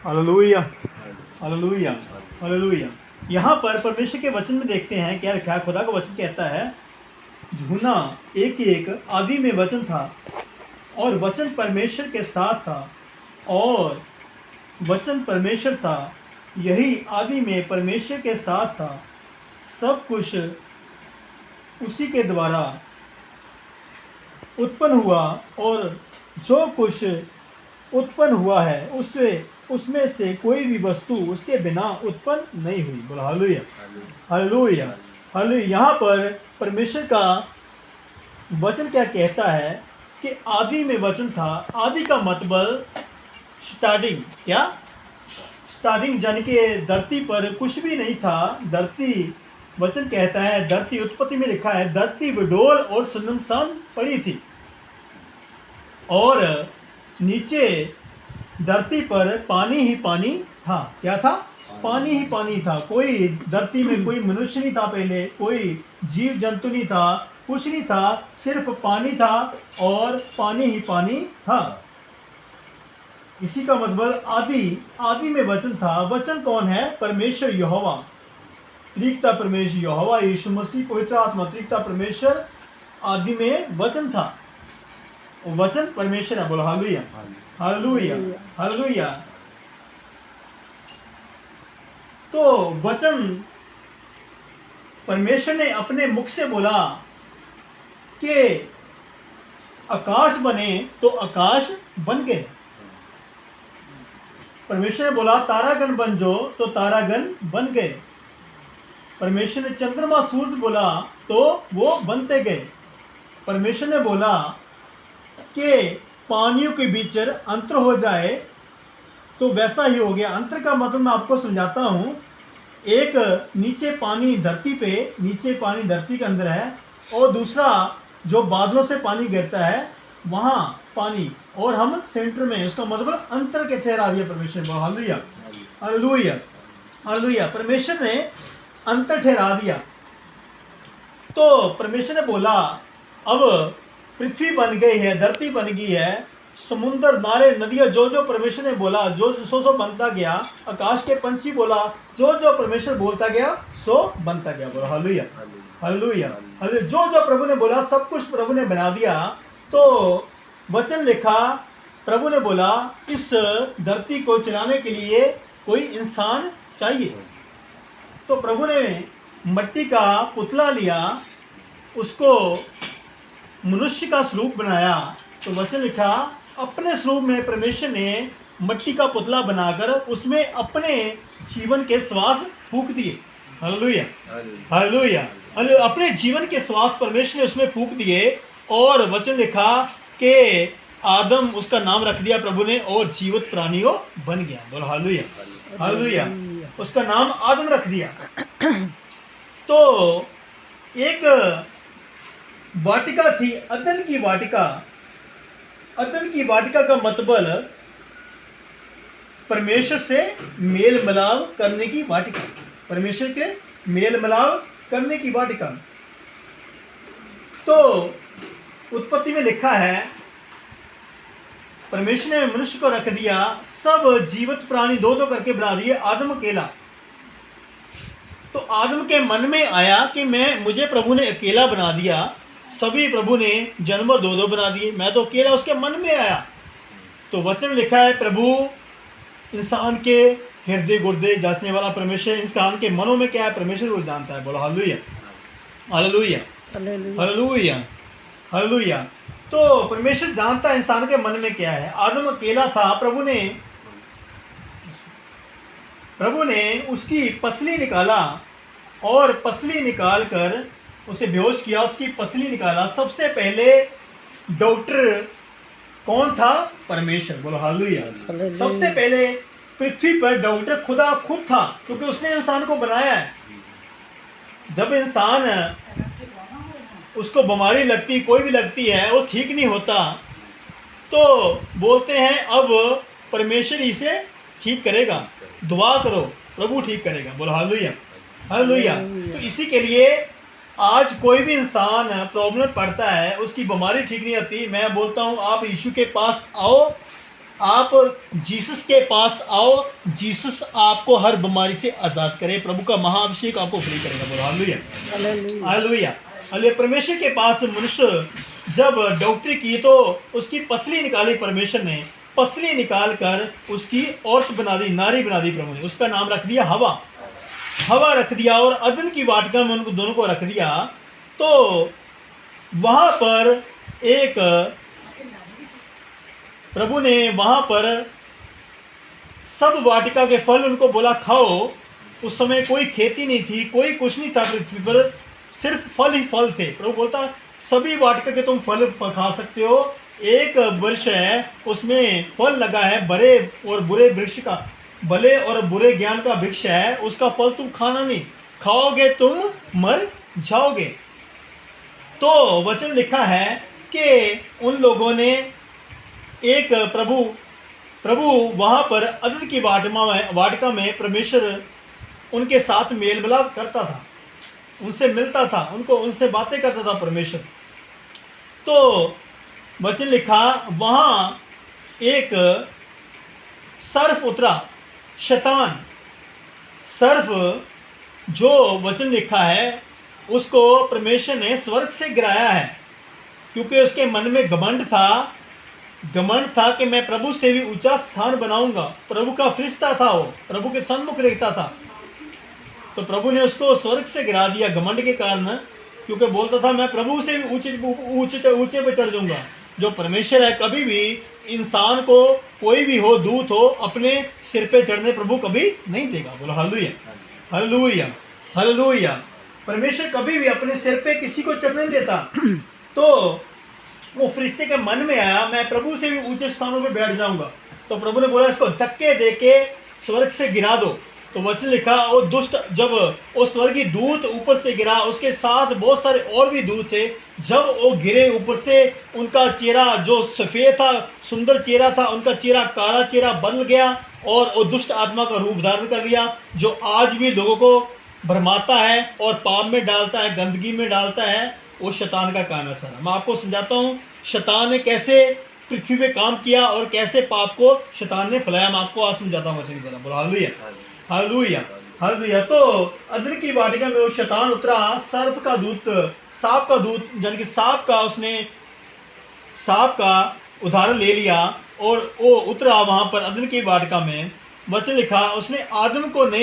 Hallelujah, hallelujah, hallelujah. यहाँ पर परमेश्वर के वचन में देखते हैं क्या लिखा है। खुदा का वचन कहता है, यूहन्ना 1:1, आदि में वचन था और वचन परमेश्वर के साथ था और वचन परमेश्वर था, यही आदि में परमेश्वर के साथ था। सब कुछ उसी के द्वारा उत्पन्न हुआ और जो कुछ उत्पन्न हुआ है उसमें से कोई भी वस्तु उसके बिना उत्पन्न नहीं हुई। बोला हालेलुया, हालेलुया, हालेलुया। यहाँ पर परमेश्वर का वचन क्या कहता है कि आदि में वचन था। आदि का मतलब स्टार्टिंग, क्या स्टार्टिंग, यानी कि धरती पर कुछ भी नहीं था। धरती, वचन कहता है, धरती, उत्पत्ति में लिखा है, धरती विडोल और सुनसान पड़ी थी और नीचे धरती पर पानी ही पानी था। क्या था? पानी ही पानी था। कोई धरती में कोई मनुष्य नहीं था, पहले कोई जीव जंतु नहीं था, कुछ नहीं था, सिर्फ पानी था और पानी ही पानी था। इसी का मतलब आदि में वचन था। वचन कौन है? परमेश्वर यहोवा, त्रिकता परमेश्वर यहोवा यीशु मसीह पवित्र आत्मा, त्रिकता परमेश्वर। आदि में वचन था, वचन परमेश्वर है। बोलो हालेलुया, हालेलुया, हालेलुया। तो वचन परमेश्वर ने अपने मुख से बोला कि आकाश बने, तो आकाश बन गए। परमेश्वर ने बोला तारागण बन जो, तो तारागण बन गए। परमेश्वर ने चंद्रमा सूरज बोला तो वो बनते गए। परमेश्वर ने बोला कि पानियों के बीच अंतर हो जाए, तो वैसा ही हो गया। अंतर का मतलब मैं आपको समझाता हूँ। एक नीचे पानी धरती पे, नीचे पानी धरती के अंदर है, और दूसरा जो बादलों से पानी गिरता है वहाँ पानी, और हम सेंटर में। उसका मतलब अंतर के ठहरा दिया परमेश्वर ने। Hallelujah, hallelujah, hallelujah. परमेश्वर ने अंतर ठहरा दिया। तो परमेश्वर ने बोला अब पृथ्वी बन गई है, धरती बन गई है, समुद्र, नाले, नदियाँ, जो जो परमेश्वर ने बोला, जो सो बनता गया। आकाश के पंछी बोला, जो जो परमेश्वर बोलता गया सो बनता गया। बोला हालेलुया, हालेलुया, हालेलुया। जो जो प्रभु ने बोला सब कुछ प्रभु ने बना दिया। तो वचन लिखा, प्रभु ने बोला इस धरती को चलाने के लिए कोई इंसान चाहिए। तो प्रभु ने मिट्टी का पुतला लिया, उसको मनुष्य का स्वरूप बनाया। तो वचन लिखा, अपने स्वरूप में परमेश्वर ने मिट्टी का पुतला बनाकर उसमें अपने जीवन के श्वास फूंक दिए। Hallelujah, hallelujah, hallelujah. अपने जीवन के श्वास परमेश्वर ने उसमें फूंक दिए, और वचन लिखा कि आदम, उसका नाम रख दिया प्रभु ने, और जीवित प्राणियों बन गया। बोलो हालेलुया, हालेलुया। उसका नाम आदम रख दिया। तो एक वाटिका थी, अदन की वाटिका। अदन की वाटिका का मतलब परमेश्वर से मेल मिलाप करने की वाटिका, परमेश्वर के मेल मिलाप करने की वाटिका। तो उत्पत्ति में लिखा है, परमेश्वर ने मनुष्य को रख दिया, सब जीवित प्राणी दो दो करके बना दिए, आदम अकेला। तो आदम के मन में आया कि मुझे प्रभु ने अकेला बना दिया, सभी प्रभु ने जानवर दो दो बना दिए, मैं तो अकेला। उसके मन में आया। तो वचन लिखा है, प्रभु इंसान के हृदय गुर्दे जांचने वाला परमेश्वर, इंसान के मनों में क्या है परमेश्वर को जानता है। बोलो हालेलुया, हालेलुया, हालेलुया, हालेलुया। तो परमेश्वर जानता है इंसान के मन में क्या है। आदम अकेला था। प्रभु ने उसकी पसली निकाला, और पसली निकाल कर उसे बेहोश किया, उसकी पसली निकाला। सबसे पहले डॉक्टर कौन था? परमेश्वर। बोलो हालेलुया। सबसे पहले पृथ्वी पर डॉक्टर खुदा खुद था, क्योंकि उसने इंसान को बनाया है। जब इंसान, उसको बीमारी लगती, कोई भी लगती है, वो ठीक नहीं होता, तो बोलते हैं अब परमेश्वर इसे ठीक करेगा, दुआ करो प्रभु ठीक करेगा। बोलो हालेलुया, हालेलुया। तो इसी के लिए आज कोई भी इंसान प्रॉब्लम पड़ता है, उसकी बीमारी ठीक नहीं होती, मैं बोलता हूँ आप यीशु के पास आओ, आप जीसस के पास आओ, जीसस आपको हर बीमारी से आज़ाद करे, प्रभु का महाअभिषेक आपको फ्री करेगा। बोलो हालेलुया, हालेलुया, हालेलुया। परमेश्वर के पास मनुष्य जब डॉक्टरी की तो उसकी पसली निकाली, परमेश्वर ने पसली निकाल कर उसकी औरत बना दी, नारी बना दी प्रभु ने। उसका नाम रख दिया हवा, हवा रख दिया, और अदन की वाटिका में उनको दोनों को रख दिया। तो वहाँ पर एक प्रभु ने वहाँ पर सब वाटिका के फल उनको बोला खाओ। उस समय कोई खेती नहीं थी, कोई कुछ नहीं था पृथ्वी पर, सिर्फ फल ही फल थे। प्रभु बोलता सभी वाटिका के तुम फल खा सकते हो, एक वृक्ष है उसमें फल लगा है, भले और बुरे वृक्ष का, भले और बुरे ज्ञान का वृक्ष है, उसका फल तुम खाना नहीं, खाओगे तुम मर जाओगे। तो वचन लिखा है कि उन लोगों ने एक प्रभु वहाँ पर अदन की वाटिका में परमेश्वर उनके साथ मेल मिलाप करता था, उनसे मिलता था, उनसे बातें करता था परमेश्वर। तो वचन लिखा वहाँ एक सर्फ उतरा, शैतान सर्फ, जो वचन लिखा है उसको परमेश्वर ने स्वर्ग से गिराया है, क्योंकि उसके मन में घमंड था कि मैं प्रभु से भी ऊंचा स्थान बनाऊंगा। प्रभु का फरिश्ता था वो, प्रभु के सन्मुख रहता था, तो प्रभु ने उसको स्वर्ग से गिरा दिया घमंड के कारण, क्योंकि बोलता था मैं प्रभु से भी ऊंचे पे चढ़ जाऊंगा। जो परमेश्वर है, कभी भी इंसान को, कोई भी हो, दूत हो, अपने सिर पे चढ़ने प्रभु कभी नहीं देगा। बोलो हालेलुया, हालेलुया, हालेलुया। परमेश्वर कभी भी अपने सिर पे किसी को चढ़ने नहीं देता। तो वो फरिश्ते के मन में आया मैं प्रभु से भी ऊंचे स्थानों पे बैठ जाऊंगा, तो प्रभु ने बोला इसको धक्के दे के स्वर्ग से गिरा दो। तो वचन लिखा वो दुष्ट, जब वो स्वर्गीय दूत ऊपर से गिरा, उसके साथ बहुत सारे और भी दूत थे, जब वो गिरे ऊपर से, उनका चेहरा जो सफ़ेद था, सुंदर चेहरा था, उनका चेहरा काला चेहरा बदल गया, और वो दुष्ट आत्मा का रूप धारण कर लिया, जो आज भी लोगों को भरमाता है और पाप में डालता है, गंदगी में डालता है। वो शैतान का काम है सारा। मैं आपको समझाता हूँ शैतान ने कैसे पृथ्वी पे काम किया और कैसे पाप को शैतान ने फैलाया। मैं आपको आज समझाता हूँ वचन की तरह। बोलो हालेलुया, हालेलुया, हालेलुया। तो अदन की वाटिका में वो शैतान उतरा, सर्प का दूत, सांप का दूत, यानी कि सांप का उदाहरण ले लिया, और वो उतरा वहाँ पर अदन की वाटिका में। वचन लिखा उसने आदम को नहीं